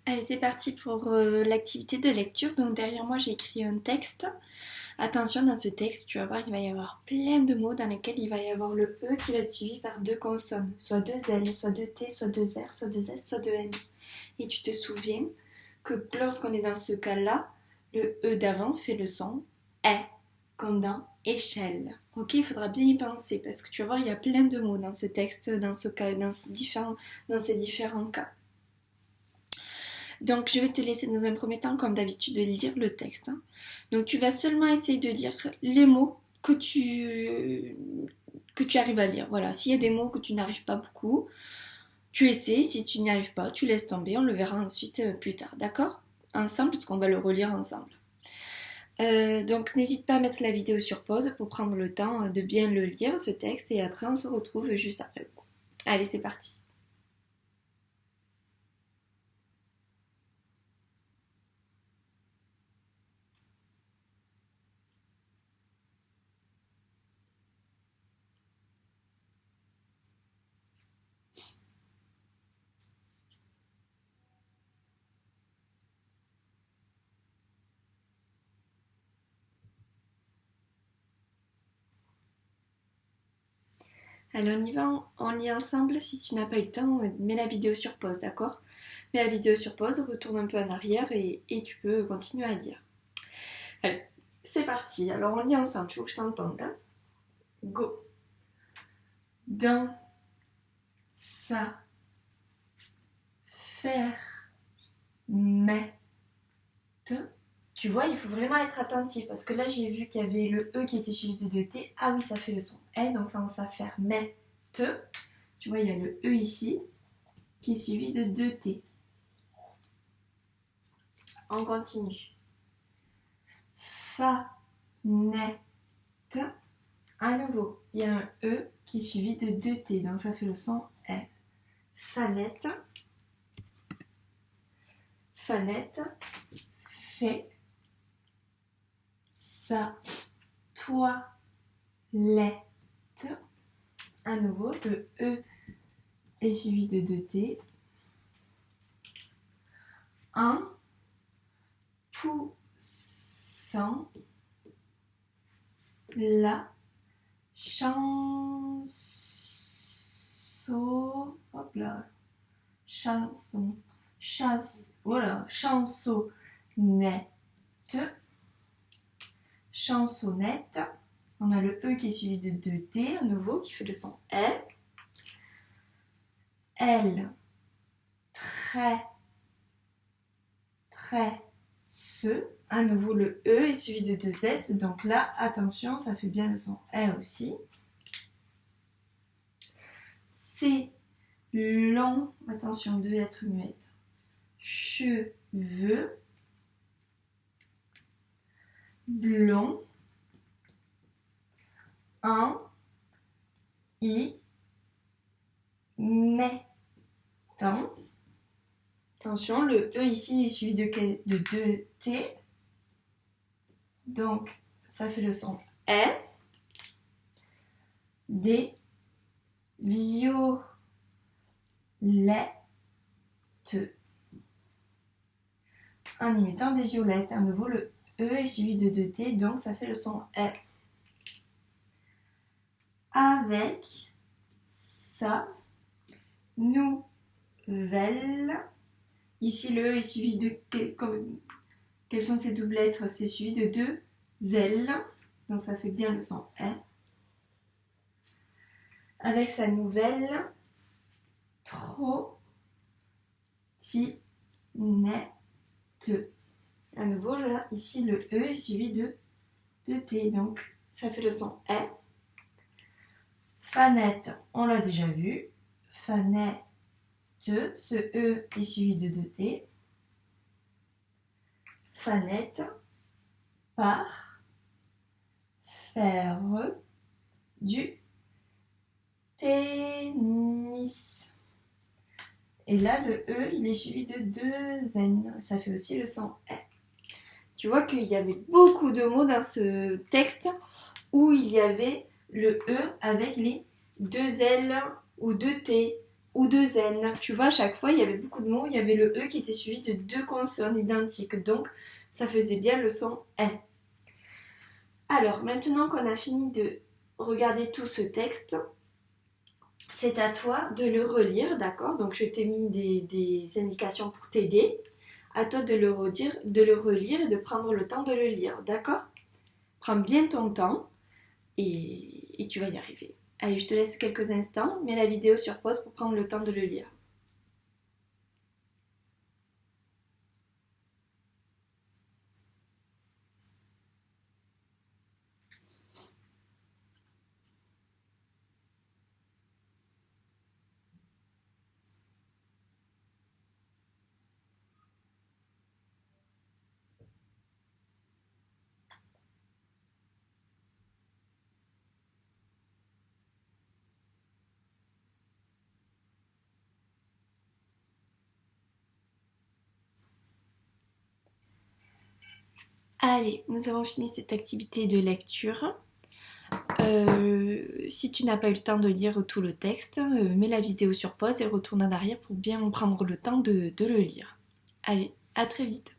Allez, c'est parti pour l'activité de lecture. Donc derrière moi, j'ai écrit un texte. Attention, dans ce texte, tu vas voir, il va y avoir plein de mots dans lesquels il va y avoir le E qui va être suivi par deux consonnes. Soit deux L, soit deux T, soit deux R, soit deux S, soit deux N. Et tu te souviens que lorsqu'on est dans ce cas-là, le E d'avant fait le son E, comme dans échelle. Ok, il faudra bien y penser parce que tu vas voir, il y a plein de mots dans ce texte, dans ce cas, dans ces différents cas. Donc je vais te laisser dans un premier temps, comme d'habitude, de lire le texte. Donc tu vas seulement essayer de lire les mots que tu arrives à lire. Voilà, s'il y a des mots que tu n'arrives pas beaucoup, tu essaies. Si tu n'y arrives pas, tu laisses tomber. On le verra ensuite plus tard, d'accord? Ensemble, parce qu'on va le relire ensemble. Donc n'hésite pas à mettre la vidéo sur pause pour prendre le temps de bien le lire, ce texte, et après on se retrouve juste après. Allez, c'est parti. Allez, on y va, on lit ensemble. Si tu n'as pas eu le temps, mets la vidéo sur pause, d'accord? Mets la vidéo sur pause, retourne un peu en arrière et tu peux continuer à lire. Allez, c'est parti. Alors, on lit ensemble, il faut que je t'entende. Hein? Go. Dans sa fermette. Tu vois, il faut vraiment être attentif parce que là, j'ai vu qu'il y avait le E qui était suivi de 2T. Ah oui, ça fait le son E, donc ça fermette. Tu vois, il y a le E ici qui est suivi de 2T. On continue. Fanette. À nouveau, il y a un E qui est suivi de 2T, donc ça fait le son E. Fanette. Fanette. Fait. Sa toilette. À nouveau, le E est suivi de 2T. Un poussant la chanson. Hop là. Chanson. Voilà. Chansonnette. Chansonnette. On a le E qui est suivi de 2T, à nouveau, qui fait le son E. Elle. Ce. À nouveau, le E est suivi de 2 S. Donc là, attention, ça fait bien le son E aussi. C'est long. Attention, 2 lettres muettes. Cheveux. Blond. Un. I. Mettant. Attention, le E ici est suivi de 2T. Donc, ça fait le son E. Des violettes. En imitant des violettes. À nouveau, le E est suivi de 2T, donc ça fait le son E. Avec sa nouvelle. Ici, le E est suivi de... Quelles sont ces doubles lettres? C'est suivi de 2 L. Donc ça fait bien le son E. Avec sa nouvelle trottinette. À nouveau, là, ici, le E est suivi de T. Donc ça fait le son E. Fanette, on l'a déjà vu. Fanette. Ce E est suivi de 2T. Fanette. Par. Faire. Du. Tennis. Et là, le E, il est suivi de 2 N. Ça fait aussi le son E. Tu vois qu'il y avait beaucoup de mots dans ce texte où il y avait le E avec les 2 L ou 2 T ou de zen. Tu vois, à chaque fois, il y avait beaucoup de mots, il y avait le E qui était suivi de deux consonnes identiques. Donc, ça faisait bien le son N. Alors, maintenant qu'on a fini de regarder tout ce texte, c'est à toi de le relire, d'accord? Donc, je t'ai mis des indications pour t'aider. À toi de le relire et de prendre le temps de le lire, d'accord? Prends bien ton temps et tu vas y arriver. Allez, je te laisse quelques instants, mets la vidéo sur pause pour prendre le temps de le lire. Allez, nous avons fini cette activité de lecture. Si tu n'as pas eu le temps de lire tout le texte, mets la vidéo sur pause et retourne en arrière pour bien prendre le temps de le lire. Allez, à très vite!